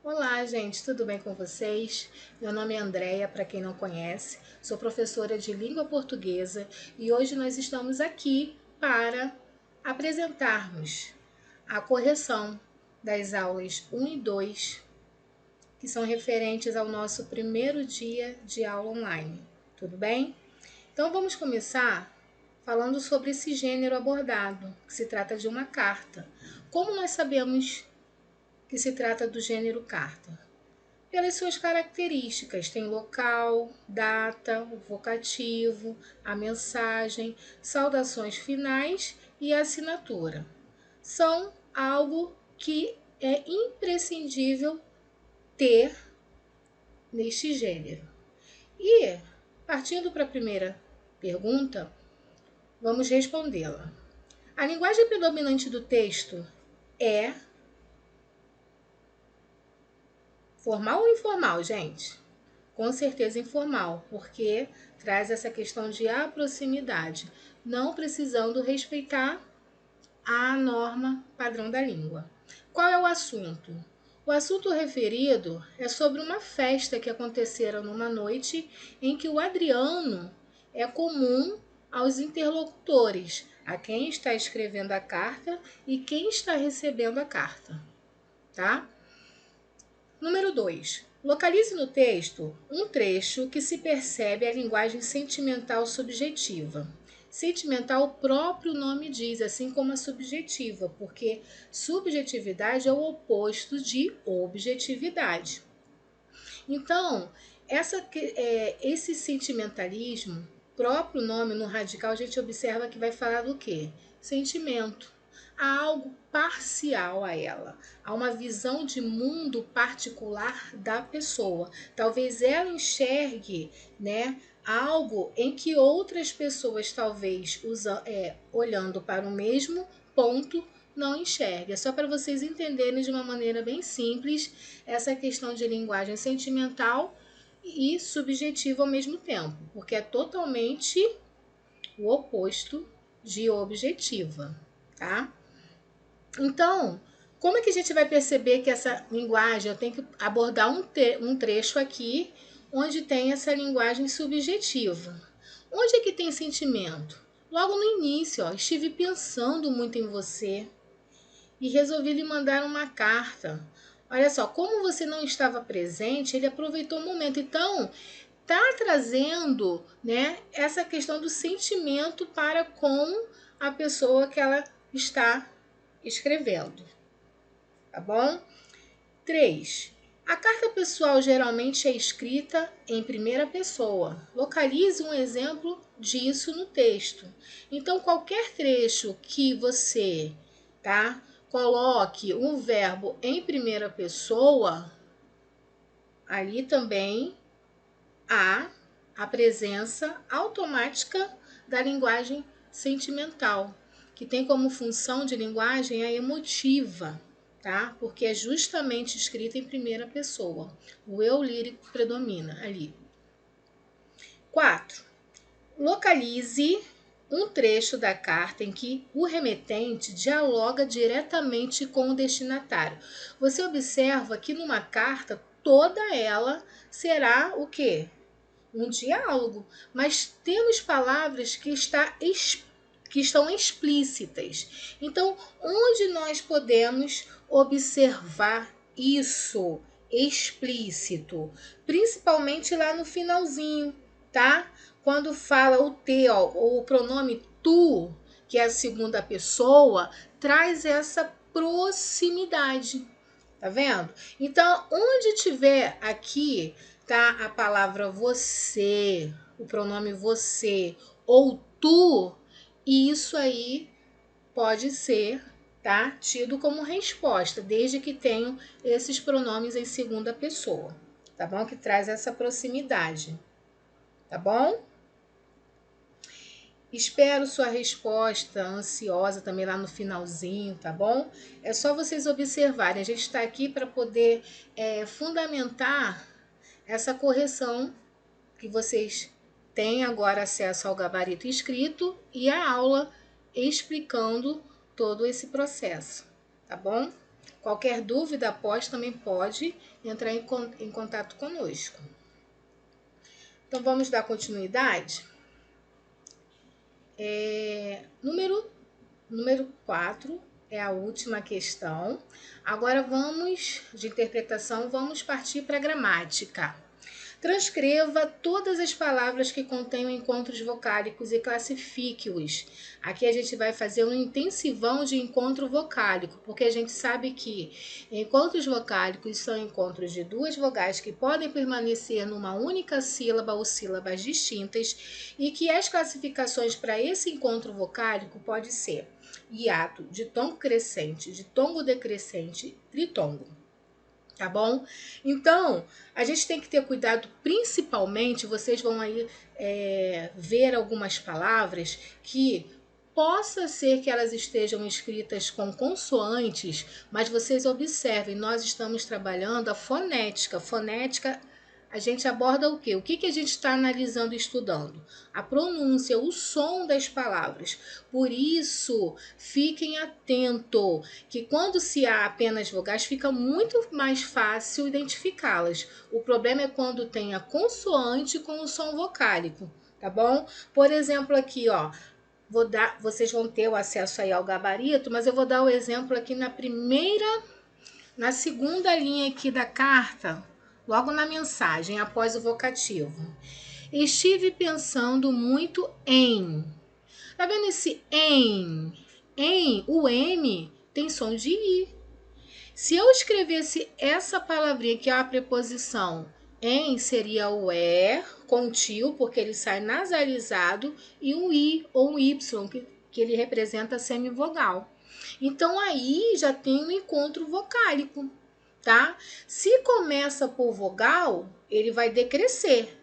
Olá, gente, tudo bem com vocês? Meu nome é Andréia, para quem não conhece, sou professora de língua portuguesa e hoje nós estamos aqui para apresentarmos a correção das aulas 1 e 2, que são referentes ao nosso primeiro dia de aula online, tudo bem? Então vamos começar falando sobre esse gênero abordado, que se trata de uma carta. Como nós sabemos que se trata do gênero carta? Pelas suas características, tem local, data, o vocativo, a mensagem, saudações finais e a assinatura. São algo que é imprescindível ter neste gênero. E, partindo para a primeira pergunta, vamos respondê-la. A linguagem predominante do texto é formal ou informal, gente? Com certeza informal, porque traz essa questão de a proximidade, não precisando respeitar a norma padrão da língua. Qual é o assunto? O assunto referido é sobre uma festa que acontecera numa noite em que o Adriano é comum aos interlocutores, a quem está escrevendo a carta e quem está recebendo a carta, tá? Número 2. Localize no texto um trecho que se percebe a linguagem sentimental subjetiva. Sentimental, o próprio nome diz, assim como a subjetiva, porque subjetividade é o oposto de objetividade. Então, esse sentimentalismo, próprio nome no radical, a gente observa que vai falar do quê? Sentimento. Há algo parcial a ela, há uma visão de mundo particular da pessoa. Talvez ela enxergue, né, algo em que outras pessoas, talvez olhando para o mesmo ponto, não enxergue. É só para vocês entenderem de uma maneira bem simples essa questão de linguagem sentimental e subjetiva ao mesmo tempo, porque é totalmente o oposto de objetiva, tá? Então, como é que a gente vai perceber que essa linguagem, eu tenho que abordar um trecho aqui onde tem essa linguagem subjetiva. Onde é que tem sentimento? Logo no início, ó, estive pensando muito em você e resolvi lhe mandar uma carta. Olha só, como você não estava presente, ele aproveitou o momento. Então, tá trazendo, né, essa questão do sentimento para com a pessoa que ela está escrevendo, tá bom? 3. A carta pessoal geralmente é escrita em primeira pessoa. Localize um exemplo disso no texto. Então, qualquer trecho que você, tá, coloque um verbo em primeira pessoa, ali também há a presença automática da linguagem sentimental, que tem como função de linguagem a emotiva, tá? Porque é justamente escrita em primeira pessoa. O eu lírico predomina ali. 4. Localize um trecho da carta em que o remetente dialoga diretamente com o destinatário. Você observa que numa carta toda ela será o quê? Um diálogo, mas temos palavras que estão explícitas. Então, onde nós podemos observar isso explícito? Principalmente lá no finalzinho, tá? Quando fala o te, ó, ou o pronome tu, que é a segunda pessoa, traz essa proximidade. Tá vendo? Então, onde tiver aqui, tá, a palavra você, o pronome você ou tu, isso aí pode ser, tá, tido como resposta, desde que tenham esses pronomes em segunda pessoa, tá bom? Que traz essa proximidade, tá bom? Espero sua resposta ansiosa também lá no finalzinho, tá bom? É só vocês observarem. A gente está aqui para poder fundamentar essa correção que vocês têm agora acesso ao gabarito escrito e a aula explicando todo esse processo, tá bom? Qualquer dúvida após também pode entrar em contato conosco. Então, vamos dar continuidade? Número 4 é a última questão. Agora de interpretação, vamos partir para a gramática. Transcreva todas as palavras que contenham encontros vocálicos e classifique-os. Aqui a gente vai fazer um intensivão de encontro vocálico, porque a gente sabe que encontros vocálicos são encontros de duas vogais que podem permanecer numa única sílaba ou sílabas distintas e que as classificações para esse encontro vocálico pode ser hiato, ditongo crescente, ditongo decrescente, tritongo. Tá bom? Então, a gente tem que ter cuidado, principalmente, vocês vão aí ver algumas palavras que possa ser que elas estejam escritas com consoantes, mas vocês observem, nós estamos trabalhando a fonética. Fonética, a gente aborda o quê? O que a gente está analisando e estudando? A pronúncia, o som das palavras. Por isso, fiquem atentos, que quando se há apenas vogais, fica muito mais fácil identificá-las. O problema é quando tem a consoante com o som vocálico, tá bom? Por exemplo, aqui, ó, vocês vão ter o acesso aí ao gabarito, mas eu vou dar o exemplo aqui na segunda linha aqui da carta, logo na mensagem, após o vocativo. Estive pensando muito em. Tá vendo esse em? Em, o M tem som de I. Se eu escrevesse essa palavrinha, que é a preposição em, seria o E com tio, porque ele sai nasalizado, e um I ou um Y, que ele representa a semivogal. Então, aí já tem um encontro vocálico, tá? Se começa por vogal, ele vai decrescer,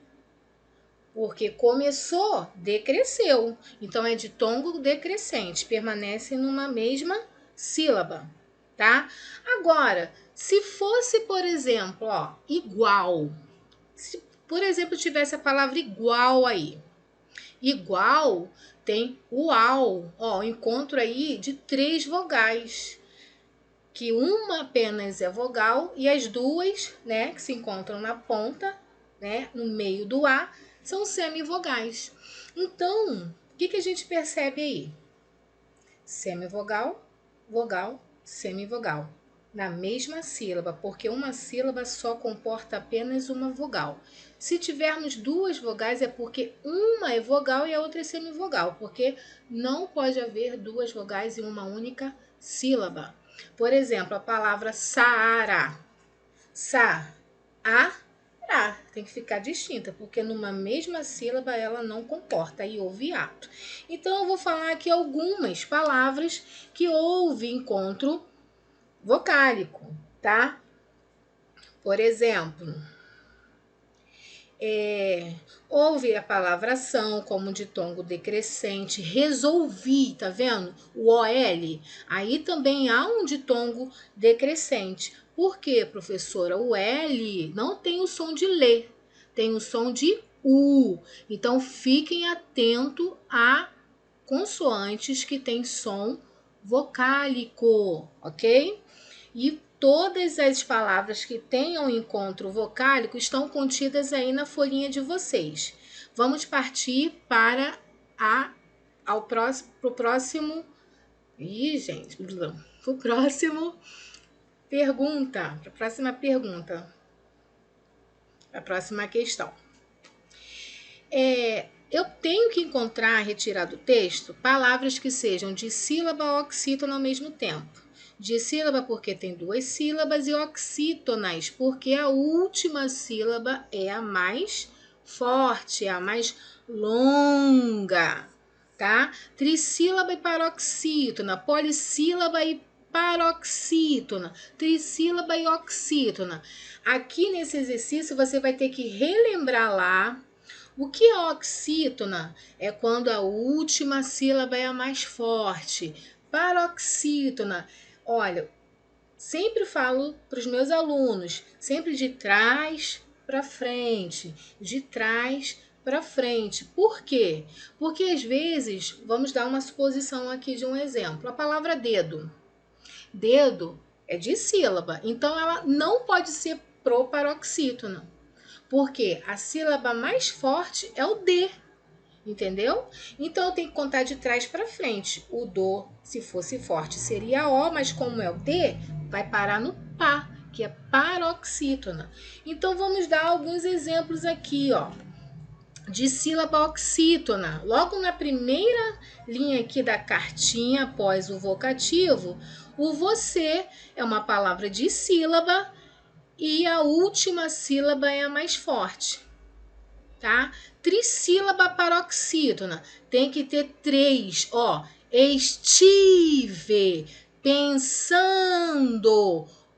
porque começou, decresceu. Então, é ditongo decrescente, permanece numa mesma sílaba, tá? Agora, se fosse, por exemplo, ó, igual. Se, por exemplo, tivesse a palavra igual aí. Igual tem o ao, ó, encontro aí de 3 vogais, que uma apenas é vogal e as duas, né, que se encontram na ponta, né, no meio do A, são semivogais. Então, o que a gente percebe aí? Semivogal, vogal, semivogal. Na mesma sílaba, porque uma sílaba só comporta apenas uma vogal. Se tivermos duas vogais, é porque uma é vogal e a outra é semivogal, porque não pode haver duas vogais em uma única sílaba. Por exemplo, a palavra Saara. Sa-a-ra. Tem que ficar distinta, porque numa mesma sílaba ela não comporta, aí houve hiato. Então, eu vou falar aqui algumas palavras que houve encontro vocálico, tá? Por exemplo, houve a palavra ação, como ditongo decrescente, resolvi, tá vendo? O OL, aí também há um ditongo decrescente. Por quê, professora? O L não tem o som de lê, tem o som de U. Então, fiquem atentos a consoantes que têm som vocálico, ok? E todas as palavras que tenham encontro vocálico estão contidas aí na folhinha de vocês. Vamos partir para pro próximo. Ih, gente, pro próximo pergunta. Para a próxima pergunta. A próxima questão. Eu tenho que encontrar, retirar do texto, palavras que sejam de sílaba oxítona ao mesmo tempo. De sílaba porque tem duas sílabas e oxítonas porque a última sílaba é a mais forte, é a mais longa, tá? Trissílaba e paroxítona, polissílaba e paroxítona, trissílaba e oxítona. Aqui nesse exercício você vai ter que relembrar lá. O que é oxítona? É quando a última sílaba é a mais forte. Paroxítona, olha, sempre falo para os meus alunos, sempre de trás para frente, de trás para frente. Por quê? Porque às vezes, vamos dar uma suposição aqui de um exemplo, a palavra dedo. Dedo é dissílaba. Então, ela não pode ser proparoxítona, porque a sílaba mais forte é o D, entendeu? Então, eu tenho que contar de trás para frente. O do, se fosse forte, seria O, mas como é o D, vai parar no pá, que é paroxítona. Então, vamos dar alguns exemplos aqui, ó, de sílaba oxítona. Logo na primeira linha aqui da cartinha, após o vocativo, o você é uma palavra de sílaba e a última sílaba é a mais forte, tá? Trissílaba paroxítona, tem que ter 3, ó. Estive pensando,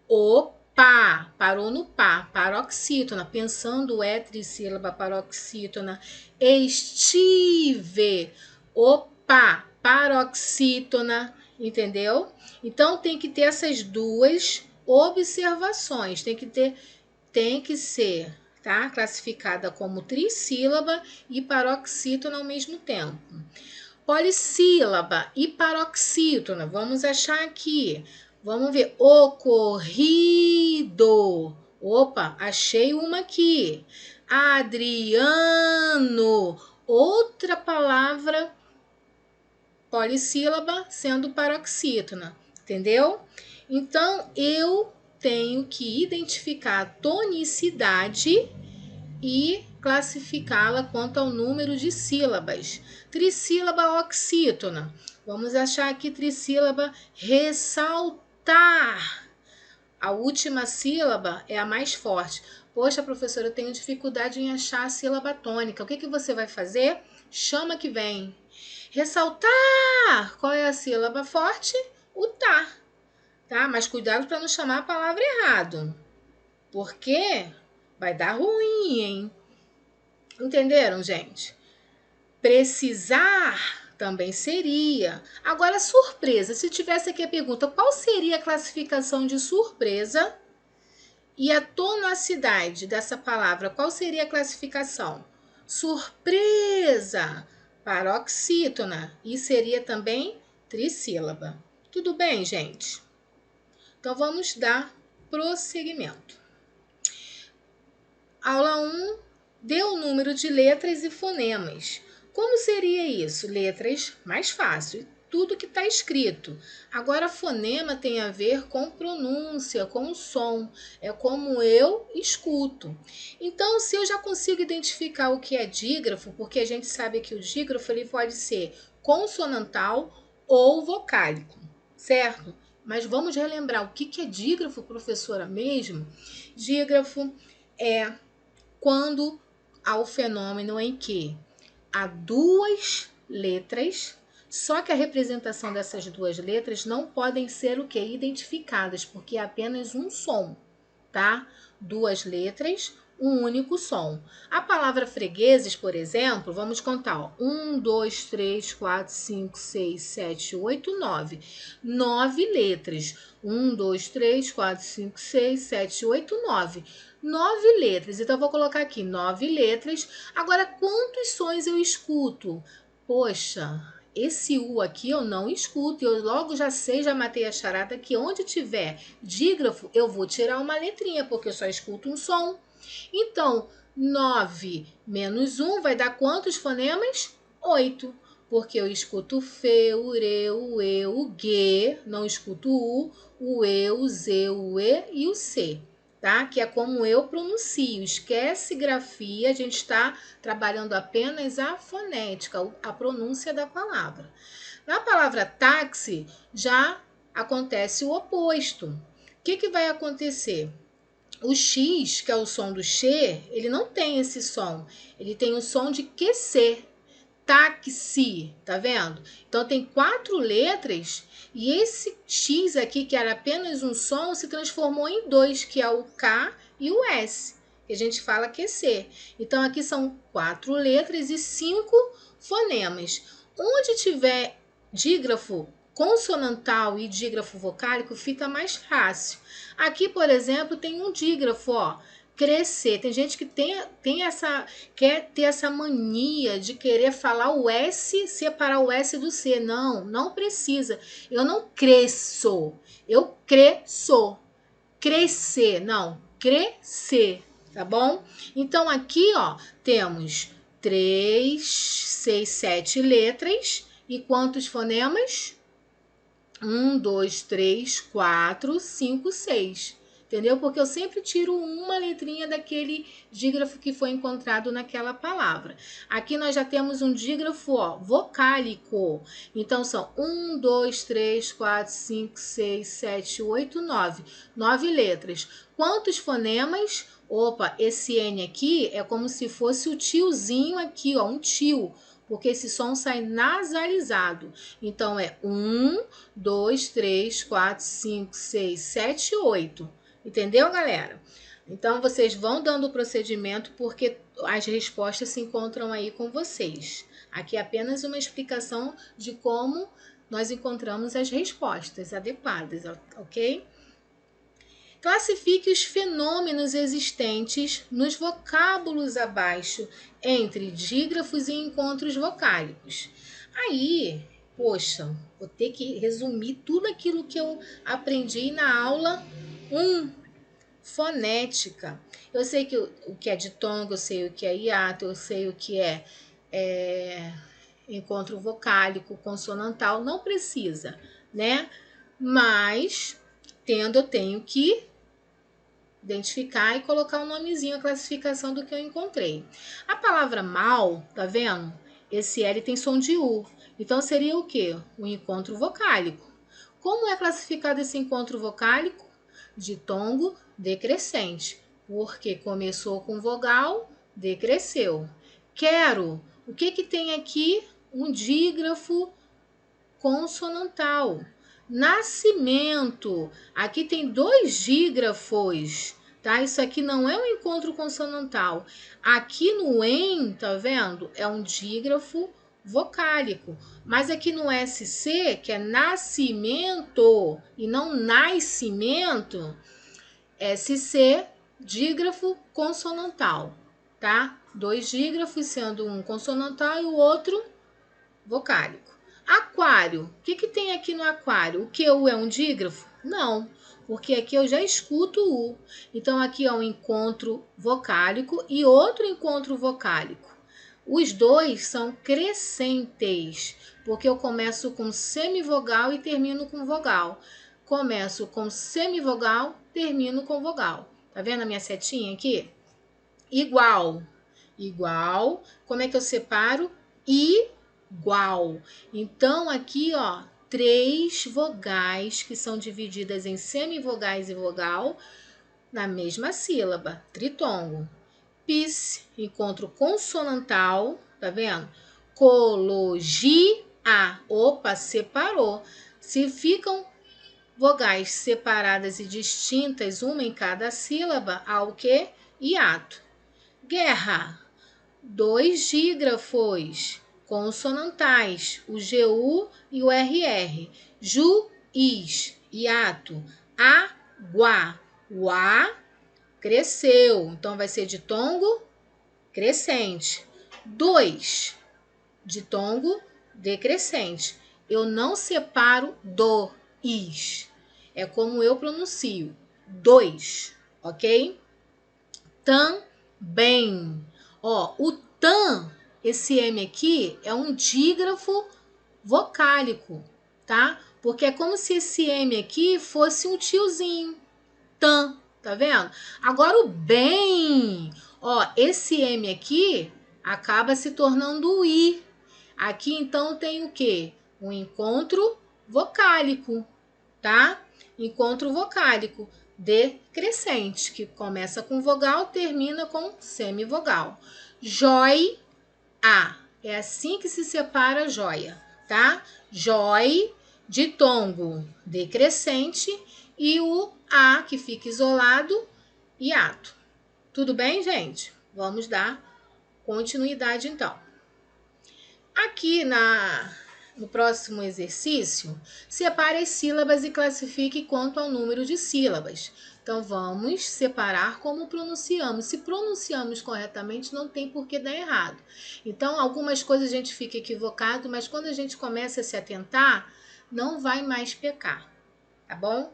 opa, parou no pá, paroxítona, pensando é trissílaba paroxítona. Estive, opa, paroxítona, entendeu? Então tem que ter essas duas observações, tem que ser, tá, classificada como trissílaba e paroxítona ao mesmo tempo. Polissílaba e paroxítona, vamos achar aqui. Vamos ver, ocorrido. Opa, achei uma aqui. Adriano, outra palavra polissílaba sendo paroxítona, entendeu? Então, eu tenho que identificar a tonicidade e classificá-la quanto ao número de sílabas. Trissílaba oxítona. Vamos achar aqui trissílaba ressaltar. A última sílaba é a mais forte. Poxa, professora, eu tenho dificuldade em achar a sílaba tônica. O que você vai fazer? Chama que vem. Ressaltar. Qual é a sílaba forte? O tá. Tá? Mas cuidado para não chamar a palavra errado. Porque vai dar ruim, hein? Entenderam, gente? Precisar também seria. Agora, surpresa. Se tivesse aqui a pergunta, qual seria a classificação de surpresa? E a tonacidade dessa palavra, qual seria a classificação? Surpresa, paroxítona, e seria também trissílaba. Tudo bem, gente? Então, vamos dar prosseguimento. Aula 1, dê o número de letras e fonemas. Como seria isso? Letras, mais fácil, tudo que está escrito. Agora, fonema tem a ver com pronúncia, com som. É como eu escuto. Então, se eu já consigo identificar o que é dígrafo, porque a gente sabe que o dígrafo ele pode ser consonantal ou vocálico, certo? Mas vamos relembrar o que é dígrafo, professora, mesmo? Dígrafo é quando há o fenômeno em que há duas letras, só que a representação dessas duas letras não podem ser o que? Identificadas, porque é apenas um som, tá? Duas letras, um único som. A palavra fregueses, por exemplo, vamos contar, ó, 1, 2, 3, 4, 5, 6, 7, 8, 9. 9 letras. 1, 2, 3, 4, 5, 6, 7, 8, 9. 9 letras. Então, eu vou colocar aqui 9 letras. Agora, quantos sons eu escuto? Poxa, esse U aqui eu não escuto. Eu logo já sei, já matei a charada, que onde tiver dígrafo, eu vou tirar uma letrinha, porque eu só escuto um som. Então, 9 menos 1 vai dar quantos fonemas? 8. Porque eu escuto o Fê, o Re, o E, o G, não escuto o E, o Z, o E e o C. Tá? Que é como eu pronuncio. Esquece grafia, a gente está trabalhando apenas a fonética, a pronúncia da palavra. Na palavra táxi, já acontece o oposto. O que vai acontecer? O X, que é o som do X, ele não tem esse som. Ele tem o som de QC. Táxi, tá vendo? Então tem 4 letras e esse X aqui, que era apenas um som, se transformou em 2, que é o K e o S, que a gente fala QC. Então aqui são 4 letras e 5 fonemas. Onde tiver dígrafo consonantal e dígrafo vocálico, fica mais fácil. Aqui, por exemplo, tem um dígrafo, ó, crescer. Tem gente que quer ter essa mania de querer falar o S, separar o S do C. Não, não precisa. Eu não cresço, eu cresço. Crescer, não, crescer, tá bom? Então aqui, ó, temos 3, 6, 7 letras e quantos fonemas? 1, 2, 3, 4, 5, 6. Entendeu? Porque eu sempre tiro uma letrinha daquele dígrafo que foi encontrado naquela palavra. Aqui nós já temos um dígrafo, ó, vocálico. Então são 1, 2, 3, 4, 5, 6, 7, 8, 9. 9 letras. Quantos fonemas? Opa, esse N aqui é como se fosse o tiozinho aqui, ó, um tio. Porque esse som sai nasalizado. Então é 1, 2, 3, 4, 5, 6, 7, 8. Entendeu, galera? Então, vocês vão dando o procedimento porque as respostas se encontram aí com vocês. Aqui é apenas uma explicação de como nós encontramos as respostas adequadas, ok? Classifique os fenômenos existentes nos vocábulos abaixo, entre dígrafos e encontros vocálicos. Aí, poxa, vou ter que resumir tudo aquilo que eu aprendi na aula 1, fonética. Eu sei que o que é ditongo, eu sei o que é hiato, eu sei o que é encontro vocálico, consonantal, não precisa, né? Mas, eu tenho que identificar e colocar um nomezinho, a classificação do que eu encontrei. A palavra mal, tá vendo? Esse L tem som de U. Então, seria o quê? Um encontro vocálico. Como é classificado esse encontro vocálico? Ditongo decrescente, porque começou com vogal, decresceu. Quero. O que que tem aqui? Um dígrafo consonantal. Nascimento. Aqui tem 2 dígrafos, tá? Isso aqui não é um encontro consonantal. Aqui no EM, tá vendo? É um dígrafo vocálico. Mas aqui no SC, que é nascimento e não nascimento, SC, dígrafo consonantal, tá? 2 dígrafos, sendo um consonantal e o outro vocálico. Aquário. O que tem aqui no aquário? O Q é um dígrafo? Não, porque aqui eu já escuto o U. Então, aqui é um encontro vocálico e outro encontro vocálico. Os dois são crescentes, porque eu começo com semivogal e termino com vogal. Começo com semivogal, termino com vogal. Tá vendo a minha setinha aqui? Igual. Igual. Como é que eu separo? Igual. Então, aqui, ó, 3 vogais que são divididas em semivogais e vogal na mesma sílaba, tritongo. Pis, encontro consonantal, tá vendo? Cologia. Opa, separou. Se ficam vogais separadas e distintas, uma em cada sílaba, há o quê? Hiato. Guerra. 2 dígrafos consonantais, o GU e o RR. Juiz, hiato. Água, o A cresceu, então vai ser ditongo crescente. 2, ditongo decrescente. Eu não separo do is. É como eu pronuncio. 2, ok? Também. Ó, o tan, esse M aqui, é um dígrafo vocálico, tá? Porque é como se esse M aqui fosse um tiozinho. Tan, tá vendo? Agora o bem, ó, esse M aqui acaba se tornando o I. Aqui, então, tem o quê? Um encontro vocálico, tá? Encontro vocálico decrescente, que começa com vogal, termina com semivogal. Joia, é assim que se separa joia, tá? Jói, ditongo decrescente e o A, que fica isolado, hiato. Tudo bem, gente? Vamos dar continuidade, então. Aqui no próximo exercício, separe as sílabas e classifique quanto ao número de sílabas. Então, vamos separar como pronunciamos. Se pronunciamos corretamente, não tem por que dar errado. Então, algumas coisas a gente fica equivocado, mas quando a gente começa a se atentar, não vai mais pecar, tá bom?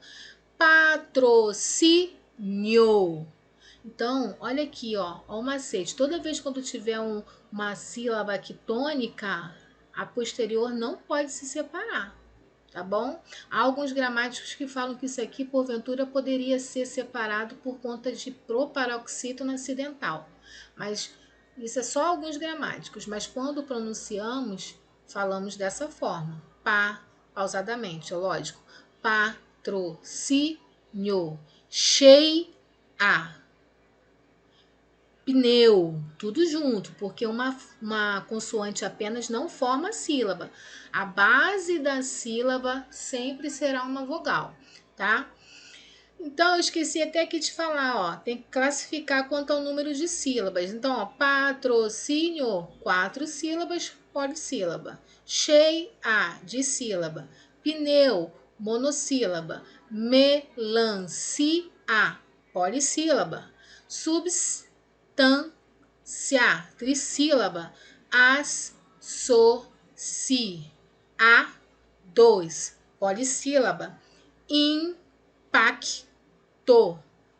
Patrocínio. Então, olha aqui, ó o macete. Toda vez quando tiver uma sílaba aqui tônica, a posterior não pode se separar, tá bom? Há alguns gramáticos que falam que isso aqui, porventura, poderia ser separado por conta de proparoxítono acidental. Mas isso é só alguns gramáticos. Mas quando pronunciamos, falamos dessa forma. Pausadamente, lógico. Patrocínio. Cheia. Pneu, tudo junto, porque uma consoante apenas não forma sílaba. A base da sílaba sempre será uma vogal, tá? Então, eu esqueci até aqui de falar, ó, tem que classificar quanto ao número de sílabas. Então, ó, patrocínio, 4 sílabas, polissílaba. Cheia, dissílaba. Pneu, monossílaba. Melancia, polissílaba. Substância, trissílaba. A, 2, polissílaba. Impacto,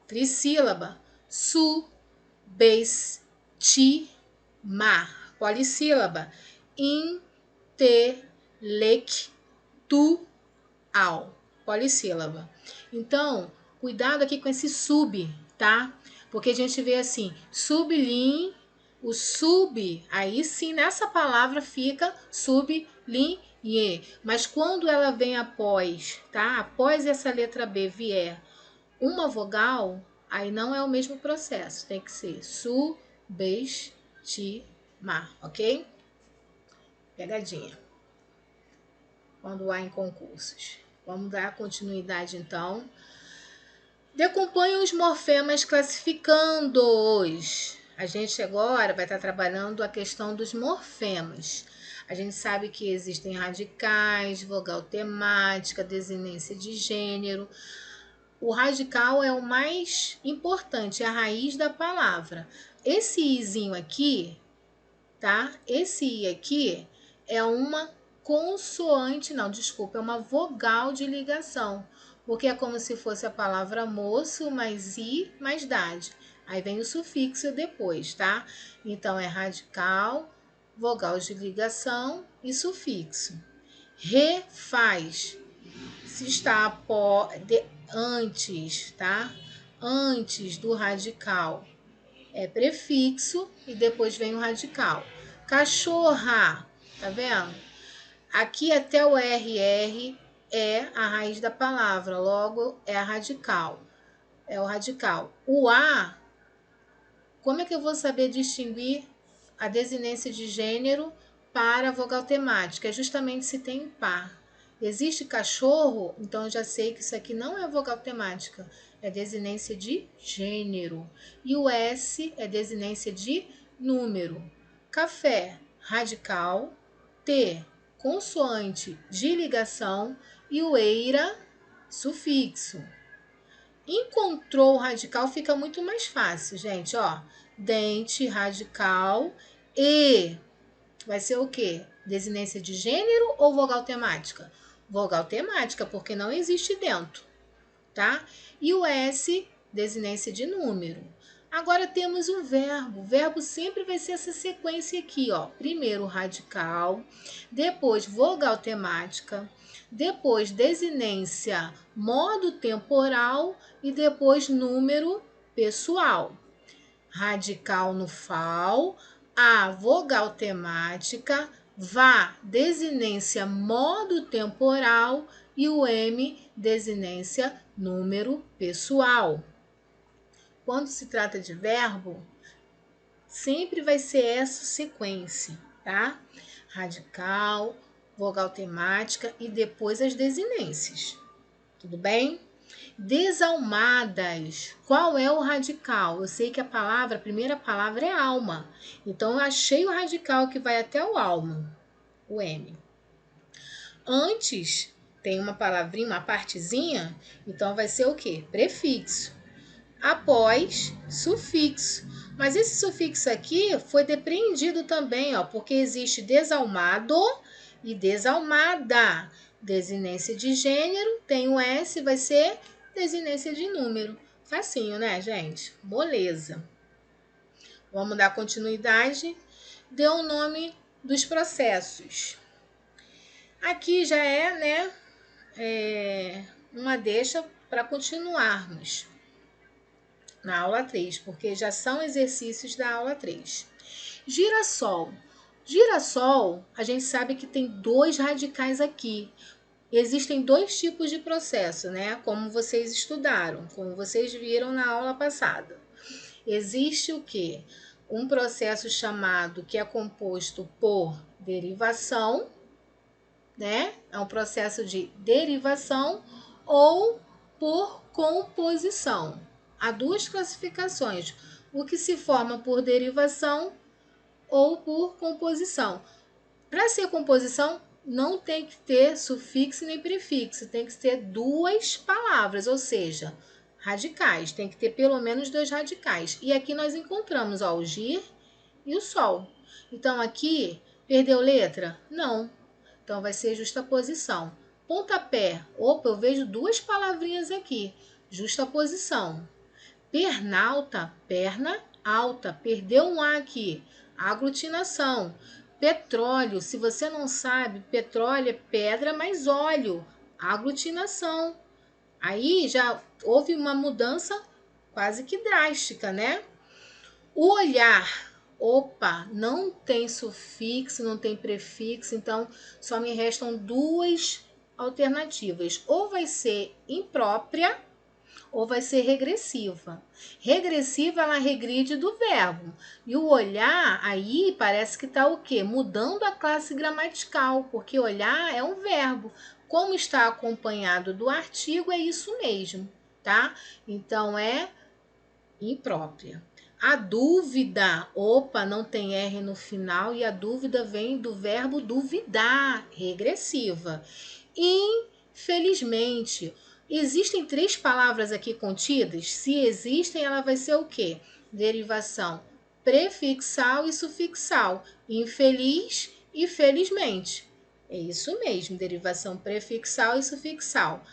trissílaba. Subestimar, polissílaba. Intelectual, polissílaba. Então, cuidado aqui com esse sub, tá? Porque a gente vê assim, sublinhe, o sub, aí sim nessa palavra fica sublinhe. Mas quando ela vem após, tá? Após essa letra B vier uma vogal, aí não é o mesmo processo. Tem que ser subestimar, ok? Pegadinha. Quando há em concursos. Vamos dar continuidade então. Decomponha os morfemas classificando-os. A gente agora vai estar trabalhando a questão dos morfemas. A gente sabe que existem radicais, vogal temática, desinência de gênero. O radical é o mais importante, é a raiz da palavra. Esse izinho aqui, tá? Esse i aqui é uma consoante, não, desculpa, é uma vogal de ligação, porque é como se fosse a palavra moço, mais i, mais dade. Aí vem o sufixo depois, tá? Então, é radical, vogal de ligação e sufixo. Refaz, se está antes, tá? Antes do radical é prefixo e depois vem o radical. Cachorra, tá vendo? Aqui até o RR é a raiz da palavra, logo é a radical. É o radical. O A, como é que eu vou saber distinguir a desinência de gênero para a vogal temática? É justamente se tem par. Existe cachorro, então eu já sei que isso aqui não é vogal temática, é desinência de gênero. E o S é desinência de número. Café, radical. T, consoante de ligação. E o eira, sufixo. Encontrou o radical, fica muito mais fácil, gente, ó. Dente, radical. E vai ser o quê? Desinência de gênero ou vogal temática? Vogal temática, porque não existe dentro, tá? E o S, desinência de número. Agora temos o verbo. O verbo sempre vai ser essa sequência aqui, ó. Primeiro radical, depois vogal temática, depois desinência modo temporal e depois número pessoal. Radical no FAL, a vogal temática, vá desinência modo temporal e o M desinência número pessoal. Quando se trata de verbo, sempre vai ser essa sequência, tá? Radical, vogal temática e depois as desinências. Tudo bem? Desalmadas. Qual é o radical? Eu sei que a primeira palavra é alma. Então, eu achei o radical que vai até o alma, o M. Antes, tem uma palavrinha, uma partezinha, então vai ser o quê? Prefixo. após sufixo. Mas esse sufixo aqui foi depreendido também, ó, porque existe desalmado e desalmada. Desinência de gênero, tem o S, vai ser desinência de número. Facinho, né, gente? Moleza. Vamos dar continuidade. Dê o nome dos processos. Aqui já é, né, uma deixa para continuarmos na aula 3, porque já são exercícios da aula 3. Girassol. Girassol, a gente sabe que tem 2 radicais aqui. Existem 2 tipos de processo, né? Como vocês estudaram, como vocês viram na aula passada. Existe o quê? Um processo chamado, que é composto por derivação, né? É um processo de derivação ou por composição. Há 2 classificações: o que se forma por derivação ou por composição. Para ser composição, não tem que ter sufixo nem prefixo, tem que ter 2 palavras, ou seja, radicais, tem que ter pelo menos 2 radicais. E aqui nós encontramos, ó, o gir e o sol. Então aqui, perdeu letra? Não. Então vai ser justaposição. Pontapé, opa, eu vejo 2 palavrinhas aqui, justaposição. Pernalta, perna alta, perdeu um A aqui, aglutinação. Petróleo, se você não sabe, petróleo é pedra mais óleo, aglutinação. Aí já houve uma mudança quase que drástica, né? O olhar, opa, não tem sufixo, não tem prefixo, então só me restam 2 alternativas. Ou vai ser imprópria, ou vai ser regressiva. Regressiva, ela regride do verbo. E o olhar, aí parece que está o quê? Mudando a classe gramatical, porque olhar é um verbo. Como está acompanhado do artigo, é isso mesmo, tá? Então, é imprópria. A dúvida, opa, não tem R no final e a dúvida vem do verbo duvidar, regressiva. Infelizmente, existem 3 palavras aqui contidas? Se existem, ela vai ser o quê? Derivação prefixal e sufixal. Infeliz e felizmente. É isso mesmo, derivação prefixal e sufixal.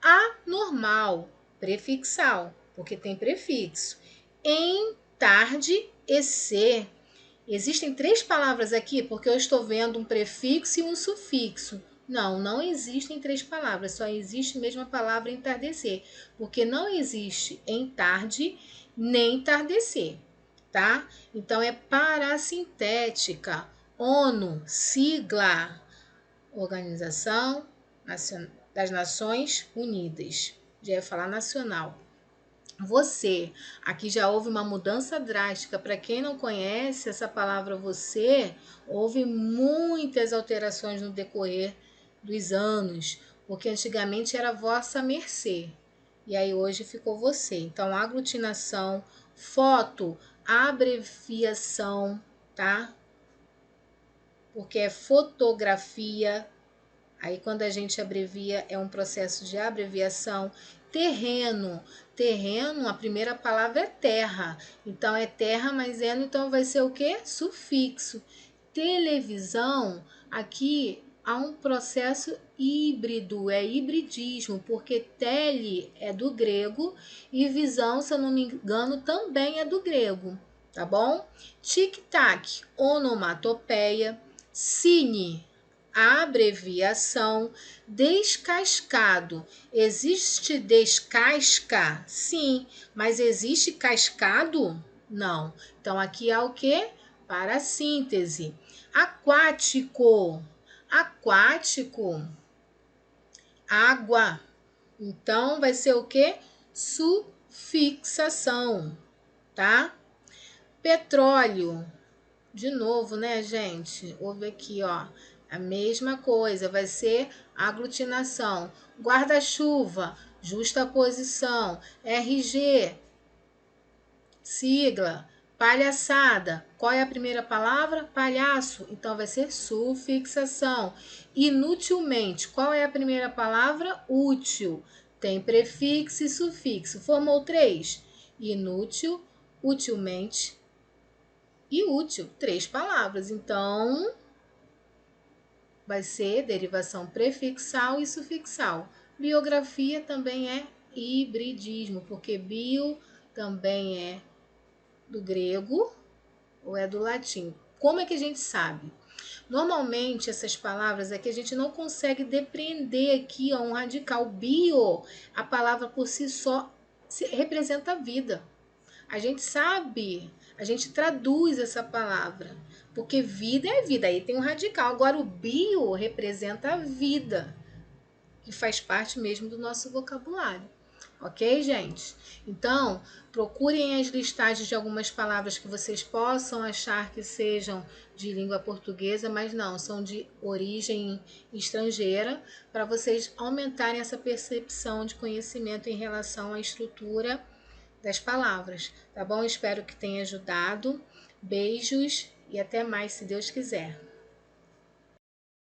Anormal, prefixal, porque tem prefixo. Em, tarde e ser. Existem 3 palavras aqui porque eu estou vendo um prefixo e um sufixo. Não, não existem 3 palavras, só existe mesmo a palavra entardecer, porque não existe em tarde nem entardecer, tá? Então é parassintética. ONU, sigla, Organização das Nações Unidas. Já ia falar nacional. Você, aqui já houve uma mudança drástica. Para quem não conhece essa palavra você, houve muitas alterações no decorrer dos anos, porque antigamente era vossa mercê, e aí hoje ficou você. Então, aglutinação, foto, abreviação, tá? Porque é fotografia. Aí, quando a gente abrevia, é um processo de abreviação. Terreno. Terreno, a primeira palavra é terra. Então, é terra mais eno, então vai ser o quê? Sufixo. Televisão, aqui há um processo híbrido, é hibridismo, porque tele é do grego e visão, se eu não me engano, também é do grego, tá bom? Tic-tac, onomatopeia. Cine, a abreviação. Descascado. Existe descasca? Sim, mas existe cascado? Não. Então, aqui é o que? Para síntese. Aquático. Aquático. Água. Então, vai ser o que? Sufixação, tá? Petróleo. De novo, né, gente? Houve aqui, ó, a mesma coisa, vai ser aglutinação. Guarda-chuva, justaposição. RG, sigla. Palhaçada, qual é a primeira palavra? Palhaço, então vai ser sufixação. Inutilmente, qual é a primeira palavra? Útil, tem prefixo e sufixo. Formou 3. inútil, utilmente e útil. 3 palavras. Então, vai ser derivação prefixal e sufixal. Biografia também é hibridismo, porque bio também é do grego ou é do latim. Como é que a gente sabe? Normalmente, essas palavras é que a gente não consegue depreender aqui um radical. Bio, a palavra por si só representa a vida. A gente sabe, a gente traduz essa palavra, porque vida é vida, aí tem um radical. Agora, o bio representa a vida, que faz parte mesmo do nosso vocabulário. Ok, gente? Então, procurem as listagens de algumas palavras que vocês possam achar que sejam de língua portuguesa, mas não, são de origem estrangeira, para vocês aumentarem essa percepção de conhecimento em relação à estrutura das palavras, tá bom? Espero que tenha ajudado. Beijos e até mais, se Deus quiser.